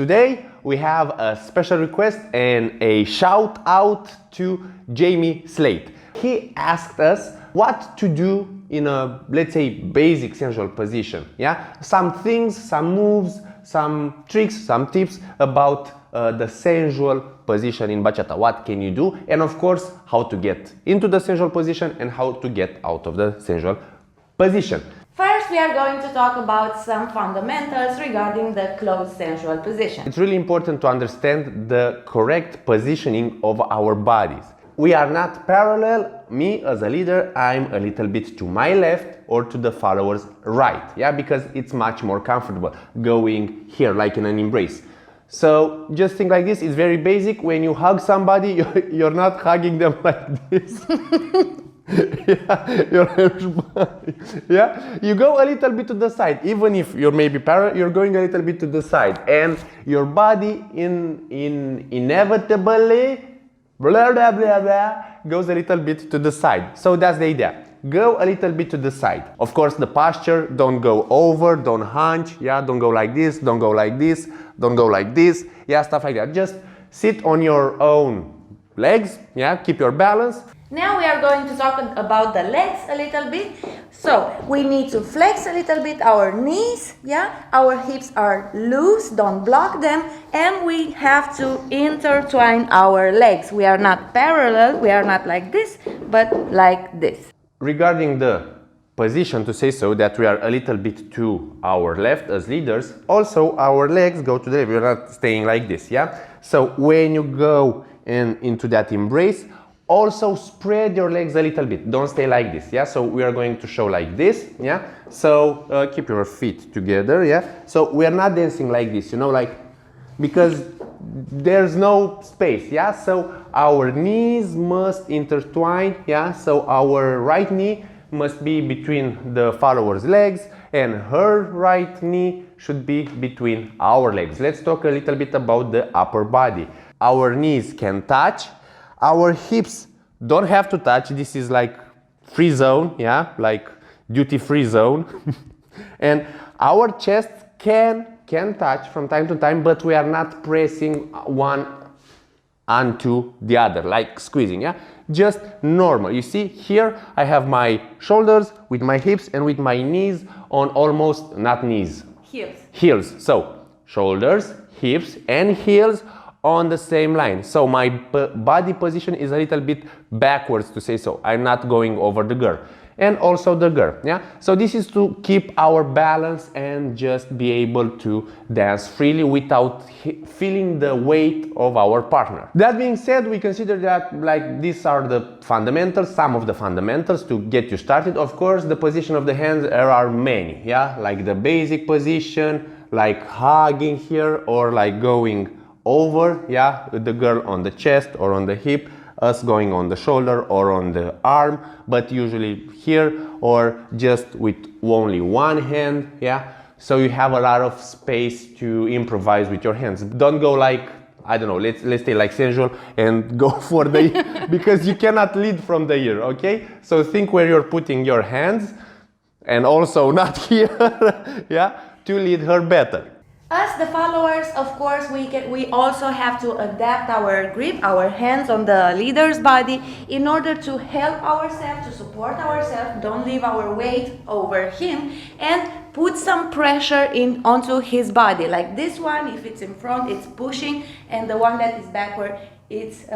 Today we have a special request and a shout out to Jamie Slate. He asked us what to do in a, let's say, basic sensual position. Yeah, some things, some moves, some tricks, some tips about the sensual position in bachata. What can you do? And of course, how to get into the sensual position and how to get out of the sensual position. First, we are going to talk about some fundamentals regarding the closed sensual position. It's really important to understand the correct positioning of our bodies. We are not parallel. Me as a leader, I'm a little bit to my left or to the follower's right. Yeah, because it's much more comfortable going here like in an embrace. So just think like this. It's very basic. When you hug somebody, you're not hugging them like this. Yeah, you go a little bit to the side. Even if you're maybe parallel, you're going a little bit to the side, and your body inevitably blah, blah, blah, blah, goes a little bit to the side. So that's the idea. Go a little bit to the side. Of course, the posture, don't go over, don't hunch, yeah, don't go like this, don't go like this, don't go like this, yeah, stuff like that. Just sit on your own legs, yeah, keep your balance. Now we are going to talk about the legs a little bit. So we need to flex a little bit our knees, yeah, our hips are loose, don't block them, and we have to intertwine our legs. We are not parallel, we are not like this, but like this. Regarding the position, to say so, that we are a little bit to our left as leaders, also our legs go to the left, we're not staying like this, yeah? So when you go into that embrace, also spread your legs a little bit, don't stay like this, yeah? So we are going to show like this, yeah? So keep your feet together, yeah? So we are not dancing like this, you know, like, because there's no space, yeah? So our knees must intertwine, yeah? So our right knee must be between the follower's legs and her right knee should be between our legs. Let's talk a little bit about the upper body. Our knees can touch, our hips don't have to touch. This is like free zone, yeah, like duty-free zone. And our chest can touch from time to time, but we are not pressing one onto the other, like squeezing, yeah? Just normal. You see, here I have my shoulders with my hips and with my knees on almost, not knees, heels. So shoulders, hips, and heels on the same line. So my body position is a little bit backwards, to say so. I'm not going over the girl. And also the girl, yeah? So this is to keep our balance and just be able to dance freely without feeling the weight of our partner. That being said, we consider that like these are the fundamentals, some of the fundamentals to get you started. Of course, the position of the hands, there are many, yeah? Like the basic position, like hugging here, or like going over, yeah, with the girl on the chest or on the hip, us going on the shoulder or on the arm, but usually here, or just with only one hand, yeah. So you have a lot of space to improvise with your hands. Don't go like, I don't know, let's stay like sensual and go for the because you cannot lead from the ear, okay? So think where you're putting your hands, and also not here, yeah, to lead her better. As the followers, of course, we also have to adapt our grip, our hands on the leader's body in order to help ourselves, to support ourselves, don't leave our weight over him, and put some pressure onto his body. Like this one, if it's in front, it's pushing, and the one that is backward, it's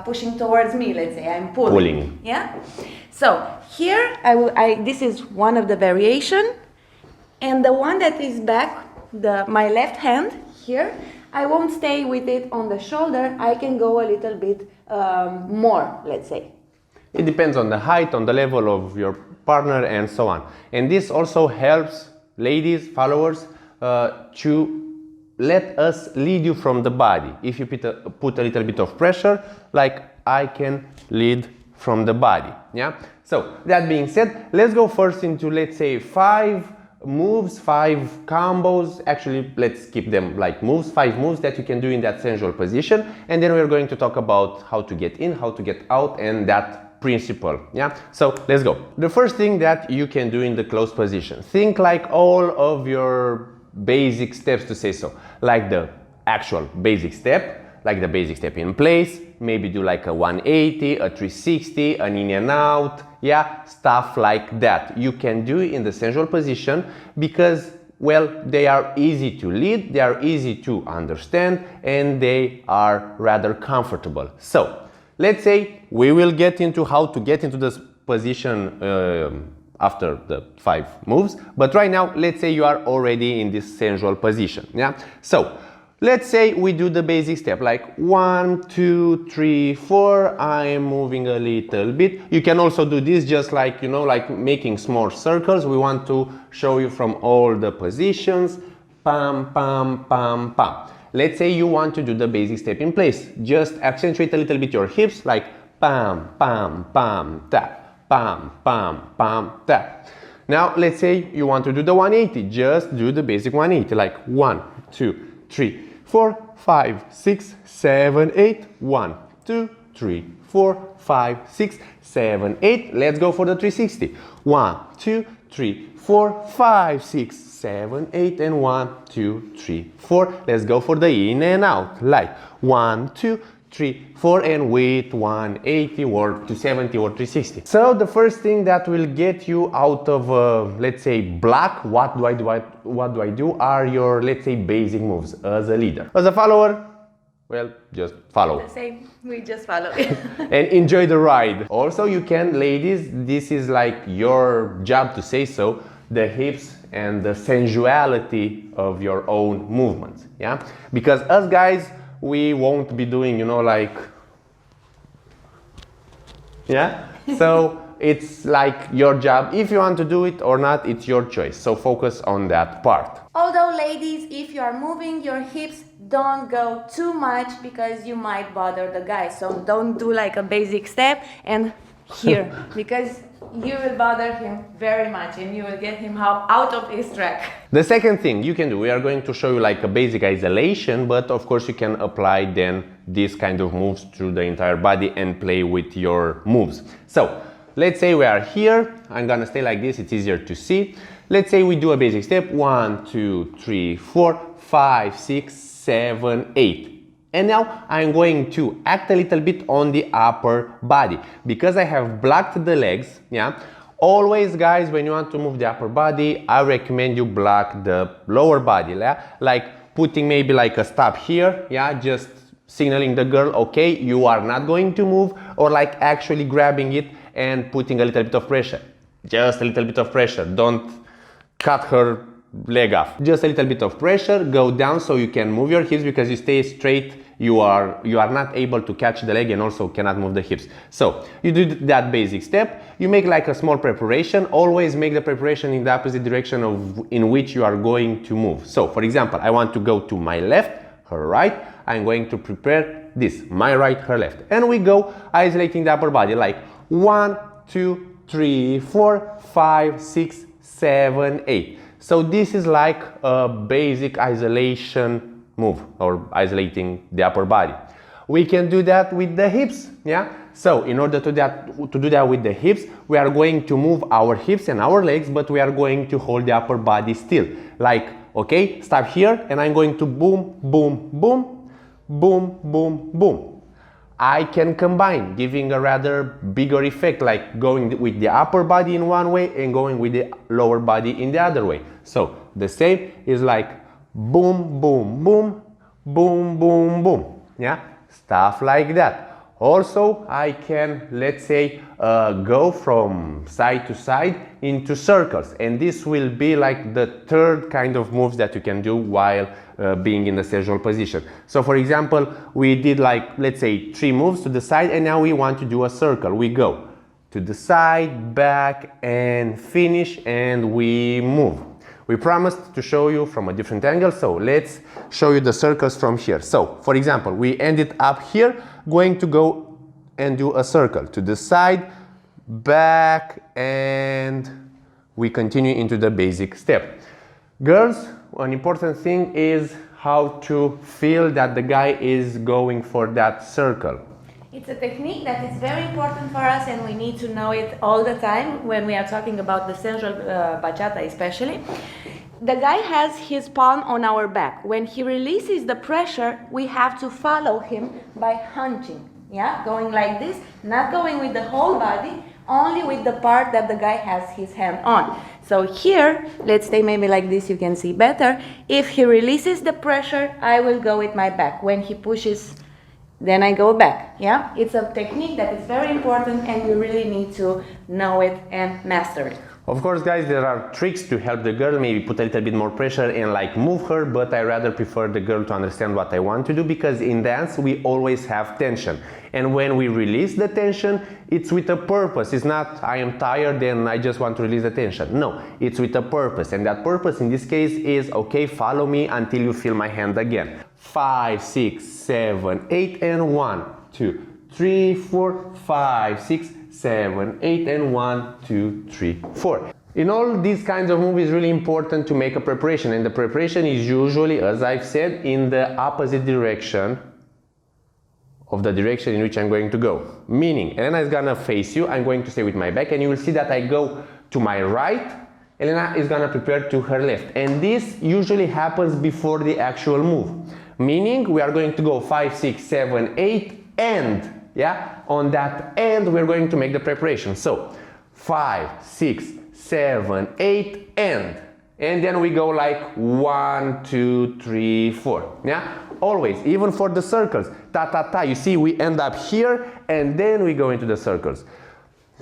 pushing towards me, let's say, I'm pulling. Yeah? So here, this is one of the variation, and the one that is back, my left hand here, I won't stay with it on the shoulder. I can go a little bit more, let's say. It depends on the height, on the level of your partner, and so on. And this also helps ladies, followers, to let us lead you from the body. If you put a little bit of pressure, like I can lead from the body, yeah? So that being said, let's go first into, let's say, 5 moves, 5 combos. Actually, let's keep them like moves, 5 moves that you can do in that sensual position, and then we're going to talk about how to get in, how to get out, and that principle, yeah? So let's go. The first thing that you can do in the closed position, think like all of your basic steps, to say so, like the actual basic step, like the basic step in place, maybe do like a 180, a 360, an in and out, yeah, stuff like that. You can do in the sensual position because, well, they are easy to lead, they are easy to understand, and they are rather comfortable. So, let's say we will get into how to get into this position after the 5 moves, but right now let's say you are already in this sensual position, yeah? So let's say we do the basic step like 1, 2, 3, 4. I am moving a little bit. You can also do this just like, you know, like making small circles. We want to show you from all the positions. Pam, pam, pam, pam. Let's say you want to do the basic step in place. Just accentuate a little bit your hips like pam, pam, pam, tap. Pam, pam, pam, tap. Now let's say you want to do the 180. Just do the basic 180 like 1, 2, 3, 4, 5, 6, 7, 8. 1, 2, 3, 4, 5, 6, 7, 8. Let's go for the 360. 1, 2, 3, 4, 5, 6, 7, 8, and 1, 2, 3, 4. Let's go for the in and out like 1, 2, 3, 4, and with 180 or 270 or 360. So the first thing that will get you out of, let's say, block, what do I do, are your, let's say, basic moves as a leader. As a follower, well, just follow. The same, we just follow. And enjoy the ride. Also, you can, ladies, this is like your job to say so, the hips and the sensuality of your own movements, yeah? Because us guys, we won't be doing, you know, like, yeah? So it's like your job. If you want to do it or not, it's your choice. So focus on that part. Although ladies, if you are moving your hips, don't go too much because you might bother the guy. So don't do like a basic step and here, because you will bother him very much and you will get him out of his track. The second thing you can do, we are going to show you like a basic isolation, but of course you can apply then these kind of moves to the entire body and play with your moves. So let's say we are here. I'm gonna stay like this, it's easier to see. Let's say we do a basic step, 1, 2, 3, 4, 5, 6, 7, 8. And now I'm going to act a little bit on the upper body because I have blocked the legs, yeah? Always, guys, when you want to move the upper body, I recommend you block the lower body, yeah? Like putting maybe like a stop here, yeah? Just signaling the girl, okay, you are not going to move, or like actually grabbing it and putting a little bit of pressure. Just a little bit of pressure. Don't cut her leg off. Just a little bit of pressure, go down so you can move your hips, because you stay straight, you are not able to catch the leg and also cannot move the hips. So you do that basic step, you make like a small preparation. Always make the preparation in the opposite direction of in which you are going to move. So for example, I want to go to my left, her right, I'm going to prepare this, my right, her left, and we go isolating the upper body like 1, 2, 3, 4, 5, 6, 7, 8. So this is like a basic isolation move, or isolating the upper body. We can do that with the hips, yeah? So in order to do that with the hips, we are going to move our hips and our legs, but we are going to hold the upper body still. Like, okay, stop here, and I'm going to boom, boom, boom, boom, boom, boom. I can combine, giving a rather bigger effect, like going with the upper body in one way and going with the lower body in the other way. So the same is like boom, boom, boom, boom, boom, boom. Yeah, stuff like that. Also, I can, let's say, go from side to side into circles, and this will be like the third kind of moves that you can do while being in the sensual position. So for example, we did like, let's say, 3 moves to the side, and now we want to do a circle. We go to the side, back, and finish, and we move. We promised to show you from a different angle, so let's show you the circles from here. So for example, we ended up here, going to go and do a circle to the side, back, and we continue into the basic step. Girls, an important thing is how to feel that the guy is going for that circle. It's a technique that is very important for us, and we need to know it all the time when we are talking about the sensual bachata especially. The guy has his palm on our back. When he releases the pressure, we have to follow him by hunching. Yeah, going like this, not going with the whole body, only with the part that the guy has his hand on. So here, let's stay maybe like this, you can see better. If he releases the pressure, I will go with my back. When he pushes, then I go back. Yeah, it's a technique that is very important and you really need to know it and master it. Of course, guys, there are tricks to help the girl, maybe put a little bit more pressure and like move her, but I rather prefer the girl to understand what I want to do, because in dance we always have tension. And when we release the tension, it's with a purpose. It's not I am tired and I just want to release the tension. No, it's with a purpose. And that purpose in this case is, okay, follow me until you feel my hand again. 5, 6, 7, 8 and 1, 2, 3, 4, 5, 6, 7, 8 and 1, 2, 3, 4. In all these kinds of moves, it's really important to make a preparation, and the preparation is usually, as I've said, in the opposite direction of the direction in which I'm going to go. Meaning, Elena is gonna face you, I'm going to stay with my back, and you will see that I go to my right, Elena is gonna prepare to her left. And this usually happens before the actual move. Meaning, we are going to go 5, 6, 7, 8, and yeah, on that end we're going to make the preparation. So 5, 6, 7, 8 and then we go like 1, 2, 3, 4. Yeah, always, even for the circles, ta ta ta, you see we end up here and then we go into the circles.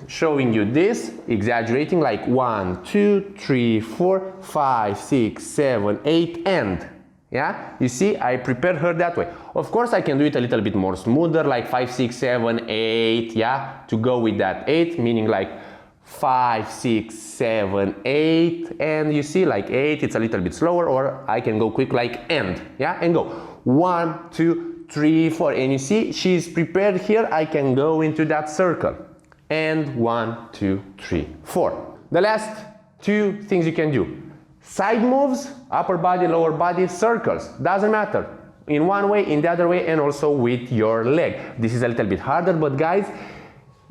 Showing you this, exaggerating, like 1, 2, 3, 4, 5, 6, 7, 8 and yeah, you see, I prepared her that way. Of course, I can do it a little bit more smoother, like 5, 6, 7, 8, yeah, to go with that 8, meaning like 5, 6, 7, 8, and you see, like 8, it's a little bit slower, or I can go quick like and, yeah, and go 1, 2, 3, 4, and you see, she's prepared here, I can go into that circle, and 1, 2, 3, 4. The last two things you can do. Side moves, upper body, lower body, circles, doesn't matter. In one way, in the other way, and also with your leg. This is a little bit harder, but guys,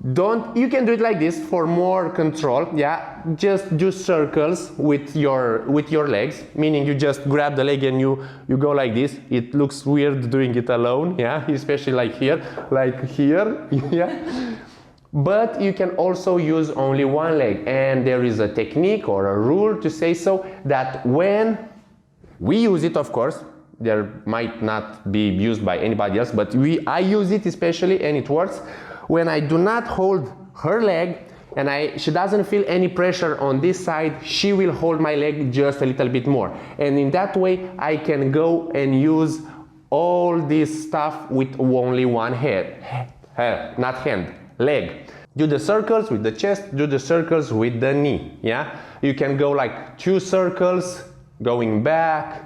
you can do it like this for more control, yeah? Just do circles with your legs, meaning you just grab the leg and you go like this. It looks weird doing it alone, yeah? Especially like here, yeah? But you can also use only one leg, and there is a technique or a rule to say so, that when we use it, of course, there might not be used by anybody else, but I use it especially, and it works, when I do not hold her leg and she doesn't feel any pressure on this side, she will hold my leg just a little bit more. And in that way, I can go and use all this stuff with only one leg. Do the circles with the chest, do the circles with the knee, yeah? You can go like 2 circles, going back,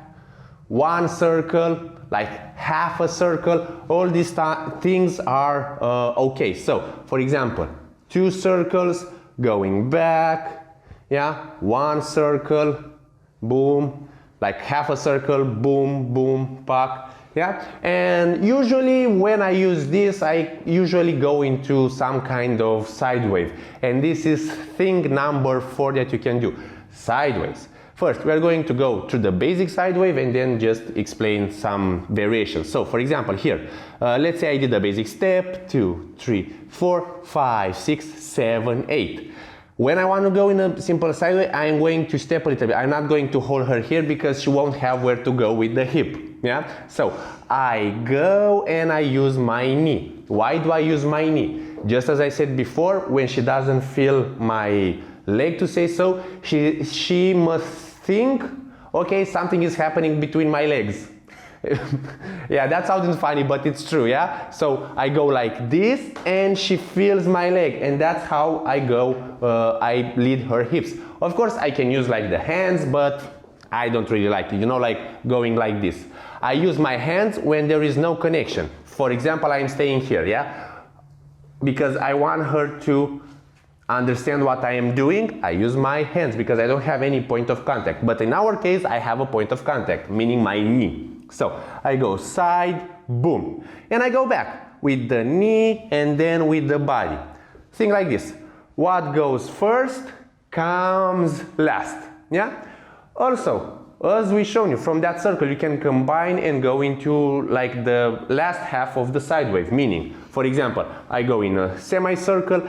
1 circle, like half a circle. All these things are okay. So, for example, 2 circles, going back, yeah? 1 circle, boom, like half a circle, boom, boom, pack. Yeah, and usually when I use this, I usually go into some kind of side wave, and this is thing number 4 that you can do, sideways. First, we are going to go to the basic side wave and then just explain some variations. So, for example, here, let's say I did a basic step, 2, 3, 4, 5, 6, 7, 8. When I want to go in a simple side wave, I'm going to step a little bit. I'm not going to hold her here because she won't have where to go with the hip. Yeah? So I go and I use my knee. Why do I use my knee? Just as I said before, when she doesn't feel my leg, to say so, she must think, okay, something is happening between my legs. Yeah, that sounds funny, but it's true, yeah? So I go like this and she feels my leg, and that's how I go, I lead her hips. Of course, I can use like the hands, but I don't really like it, you know, like going like this. I use my hands when there is no connection. For example, I'm staying here, yeah? Because I want her to understand what I am doing, I use my hands because I don't have any point of contact. But in our case, I have a point of contact, meaning my knee. So I go side, boom, and I go back with the knee and then with the body. Think like this. What goes first comes last, yeah? Also, as we shown you, from that circle you can combine and go into like the last half of the side wave, meaning, for example, I go in a semicircle,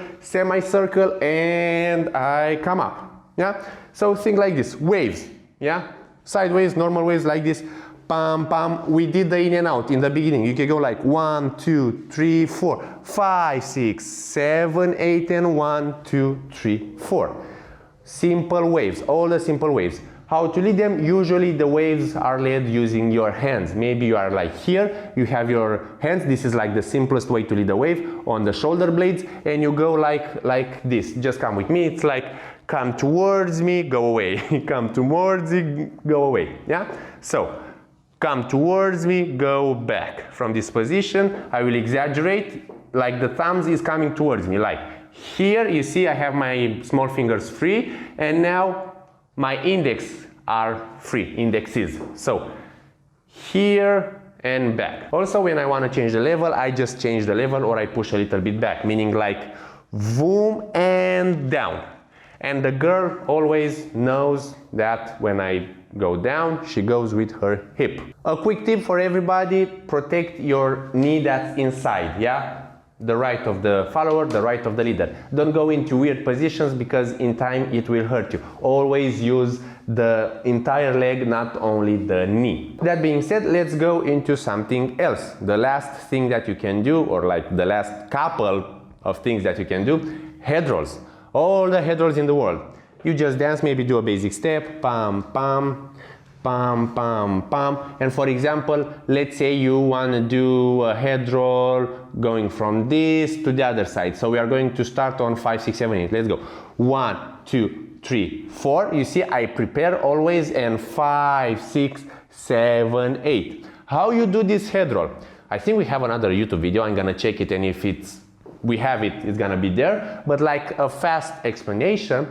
and I come up, yeah? So think like this, waves, yeah? Sideways, normal waves like this, pam, pam. We did the in and out in the beginning. You can go like 1, 2, 3, 4, 5, 6, 7, 8, and 1, 2, 3, 4. Simple waves, all the simple waves. How to lead them? Usually the waves are led using your hands. Maybe you are like here, you have your hands, this is like the simplest way to lead a wave, on the shoulder blades, and you go like this. Just come with me, it's like come towards me, go away. Come towards me, go away, yeah? So, come towards me, go back. From this position, I will exaggerate, like the thumbs is coming towards me, like here, you see I have my small fingers free, and now my index are free, indexes. So here and back. Also, when I want to change the level, I just change the level or I push a little bit back, meaning like boom and down. And the girl always knows that when I go down, she goes with her hip. A quick tip for everybody, protect your knee that's inside, yeah? The right of the follower, the right of the leader. Don't go into weird positions because in time it will hurt you. Always use the entire leg, not only the knee. That being said, let's go into something else. The last thing that you can do, or like the last couple of things that you can do, head rolls. All the head rolls in the world. You just dance, maybe do a basic step, pam, pam, pam, pam, pam. And for example, let's say you want to do a head roll going from this to the other side. So we are going to start on 5, 6, 7, 8. Let's go. 1, 2, 3, 4. You see, I prepare always, and 5, 6, 7, 8. How you do this head roll? I think we have another YouTube video. I'm gonna check it, and if we have it, it's gonna be there. But like a fast explanation,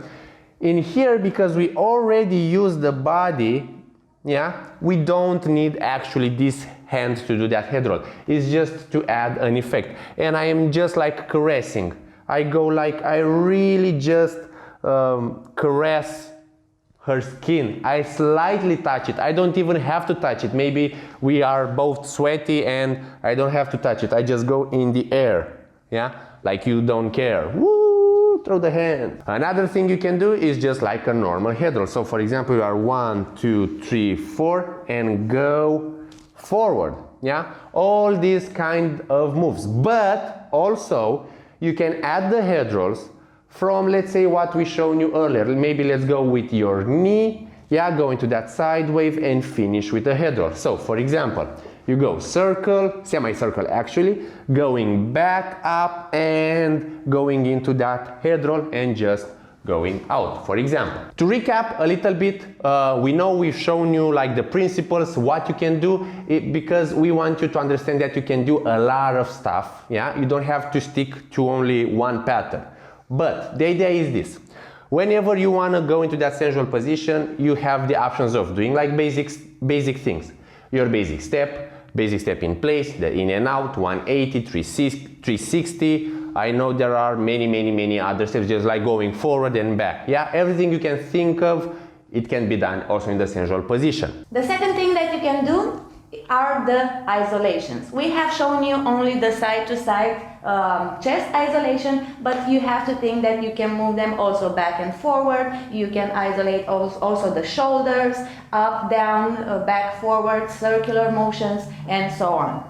in here, because we already use the body, yeah, we don't need actually this hand to do that head roll. It's just to add an effect. And I am just like caressing. I go like, I really just caress her skin. I slightly touch it. I don't even have to touch it. Maybe we are both sweaty and I don't have to touch it. I just go in the air, yeah, like you don't care. Woo! Throw the hand. Another thing you can do is just like a normal head roll. So for example, you are 1, 2, 3, 4 and go forward, yeah? All these kind of moves. But also you can add the head rolls from, let's say, what we shown you earlier. Maybe let's go with your knee, yeah, go into that side wave and finish with a head roll. So for example, you go circle, semicircle actually, going back up and going into that head roll and just going out, for example. To recap a little bit, we know we've shown you like the principles, what you can do, because we want you to understand that you can do a lot of stuff, yeah? You don't have to stick to only one pattern. But the idea is this. Whenever you want to go into that sensual position, you have the options of doing like basic things. Your basic step in place, the in and out, 180, 360. I know there are many other steps, just like going forward and back. Yeah, everything you can think of, it can be done also in the sensual position. The second thing that you can do are the isolations. We have shown you only the side-to-side chest isolation, but you have to think that you can move them also back and forward. You can isolate also the shoulders, up, down, back, forward, circular motions, and so on.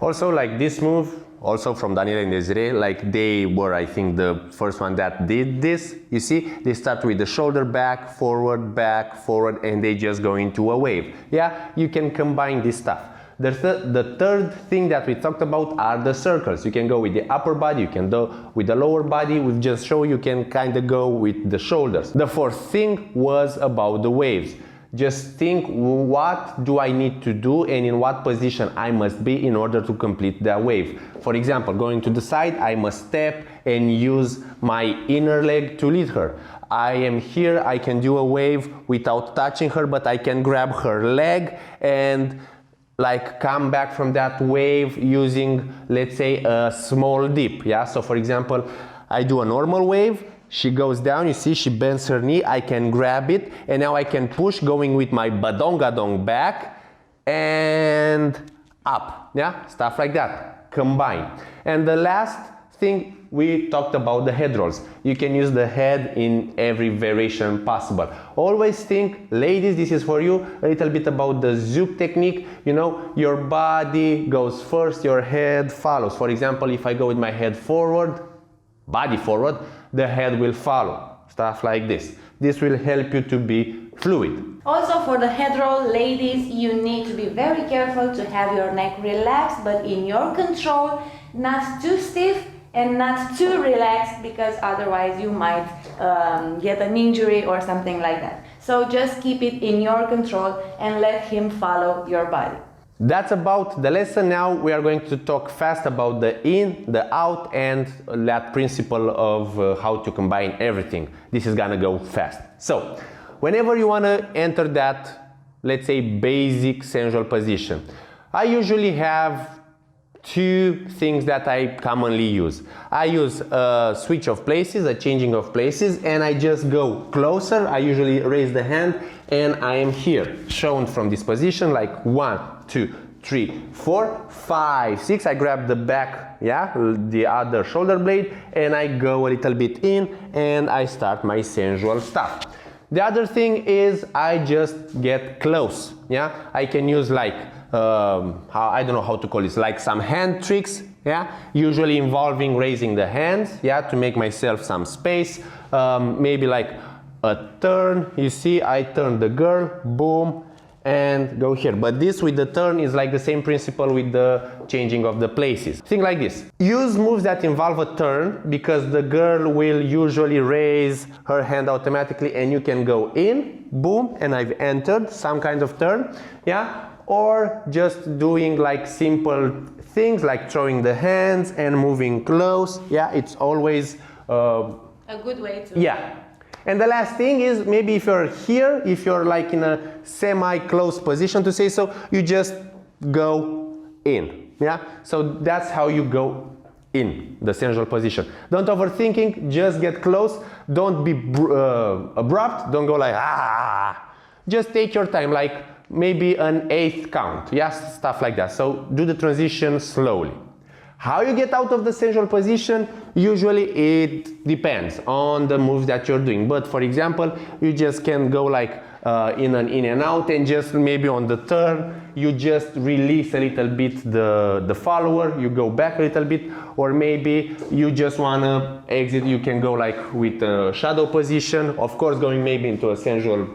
Also, like this move, also from Daniel and Desiree, like they were, I think, the first one that did this. You see, they start with the shoulder back, forward, and they just go into a wave. Yeah, you can combine this stuff. The third thing that we talked about are the circles. You can go with the upper body, you can go with the lower body. We've just shown you can kind of go with the shoulders. The fourth thing was about the waves. Just think, what do I need to do and in what position I must be in order to complete that wave. For example, going to the side, I must step and use my inner leg to lead her. I am here, I can do a wave without touching her, but I can grab her leg and like come back from that wave using, let's say, a small dip. Yeah, so for example, I do a normal wave she goes down, you see, she bends her knee, I can grab it, and now I can push, going with my badongadong back and up, yeah, stuff like that, combine. And the last thing, we talked about the head rolls. You can use the head in every variation possible. Always think, ladies, this is for you, a little bit about the zouk technique. You know, your body goes first, your head follows. For example, if I go with my head forward, body forward, the head will follow. Stuff like this. This will help you to be fluid. Also for the head roll, ladies, you need to be very careful to have your neck relaxed, but in your control, not too stiff and not too relaxed, because otherwise you might get an injury or something like that. So just keep it in your control and let him follow your body. That's about the lesson. Now we are going to talk fast about the in, the out, and that principle of how to combine everything. This is gonna go fast. So whenever you want to enter that, let's say, basic sensual position, I usually have two things that I commonly use. I use a switch of places, a changing of places, and I just go closer. I usually raise the hand and I am here, shown from this position, like 1, 2, 3, 4, 5, 6. I grab the back, yeah, the other shoulder blade, and I go a little bit in and I start my sensual stuff. The other thing is I just get close, yeah. I can use like I don't know how to call this, like some hand tricks, yeah, usually involving raising the hands, yeah, to make myself some space. Maybe like a turn, you see, I turn the girl, boom, and go here. But this with the turn is like the same principle with the changing of the places. Think like this. Use moves that involve a turn, because the girl will usually raise her hand automatically and you can go in, boom, and I've entered some kind of turn, yeah. Or just doing like simple things like throwing the hands and moving close, yeah, it's always a good way to. Yeah. And the last thing is, maybe if you're here, if you're like in a semi-close position, to say so, you just go in, yeah. So that's how you go in the sensual position. Don't overthinking, just get close. Don't be abrupt. Don't go like ah. Just take your time, like maybe an 8th count, yes, stuff like that. So do the transition slowly. How you get out of the sensual position, usually it depends on the moves that you're doing. But for example, you just can go like in and out, and just maybe on the turn, you just release a little bit the follower, you go back a little bit, or maybe you just wanna exit, you can go like with a shadow position, of course going maybe into a sensual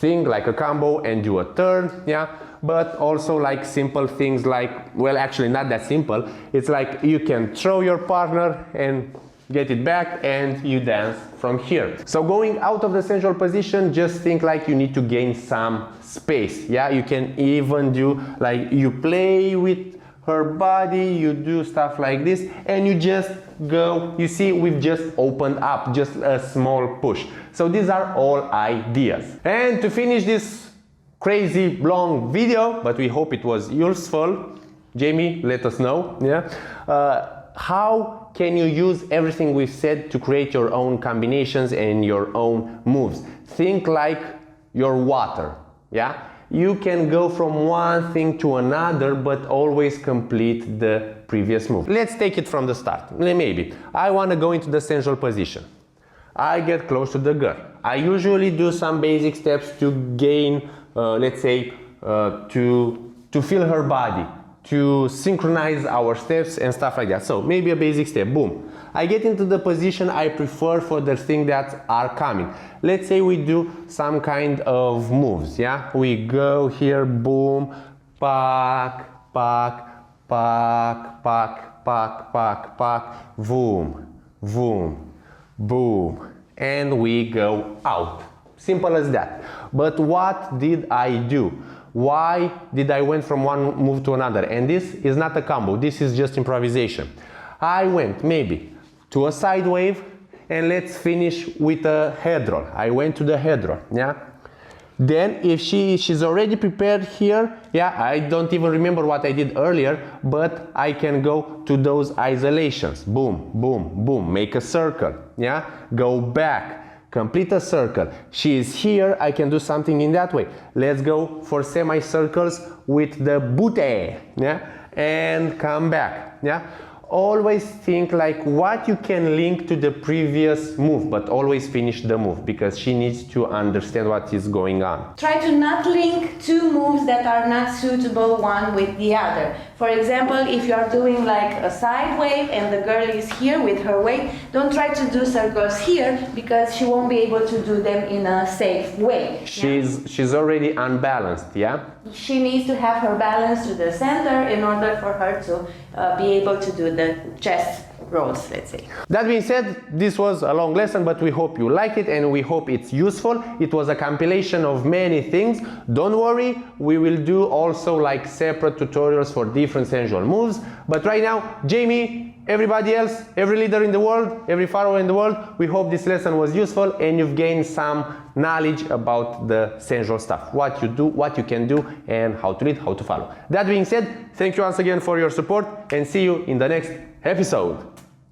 thing like a combo and do a turn, yeah. But also like simple things like, well, actually not that simple. It's like you can throw your partner and get it back and you dance from here. So going out of the sensual position, just think like you need to gain some space, yeah. You can even do like you play with her body, you do stuff like this, and you just go, you see, we've just opened up, just a small push. So these are all ideas. And to finish this crazy long video, but we hope it was useful, Jamie, let us know, yeah, how can you use everything we've said to create your own combinations and your own moves? Think like your water, yeah. You can go from one thing to another, but always complete the previous move. Let's take it from the start. Maybe I want to go into the sensual position. I get close to the girl. I usually do some basic steps to gain, let's say, to feel her body, to synchronize our steps and stuff like that. So maybe a basic step, boom. I get into the position I prefer for the things that are coming. Let's say we do some kind of moves, yeah? We go here, boom, pak, pak, pak, pak, pak, pak, pak, boom, boom, boom, and we go out. Simple as that. But what did I do? Why did I went from one move to another? And this is not a combo, this is just improvisation. I went maybe to a side wave, and let's finish with a head roll. I went to the head roll, yeah? Then if she's already prepared here, yeah, I don't even remember what I did earlier, but I can go to those isolations. Boom, boom, boom, make a circle, yeah, go back, complete a circle. She is here, I can do something in that way. Let's go for semicircles with the booty, yeah, and come back, yeah. Always think like what you can link to the previous move, but always finish the move, because she needs to understand what is going on. Try to not link two moves that are not suitable one with the other. For example, if you are doing like a side wave and the girl is here with her weight, don't try to do circles here, because she won't be able to do them in a safe way. She's already unbalanced, yeah? She needs to have her balance to the center in order for her to be able to do the chest rolls, let's say. That being said, this was a long lesson, but we hope you like it and we hope it's useful. It was a compilation of many things. Don't worry, we will do also like separate tutorials for different sensual moves. But right now, Jamie, everybody else, every leader in the world, every follower in the world, we hope this lesson was useful and you've gained some knowledge about the sensual stuff, what you do, what you can do, and how to lead, how to follow. That being said, thank you once again for your support and see you in the next episode.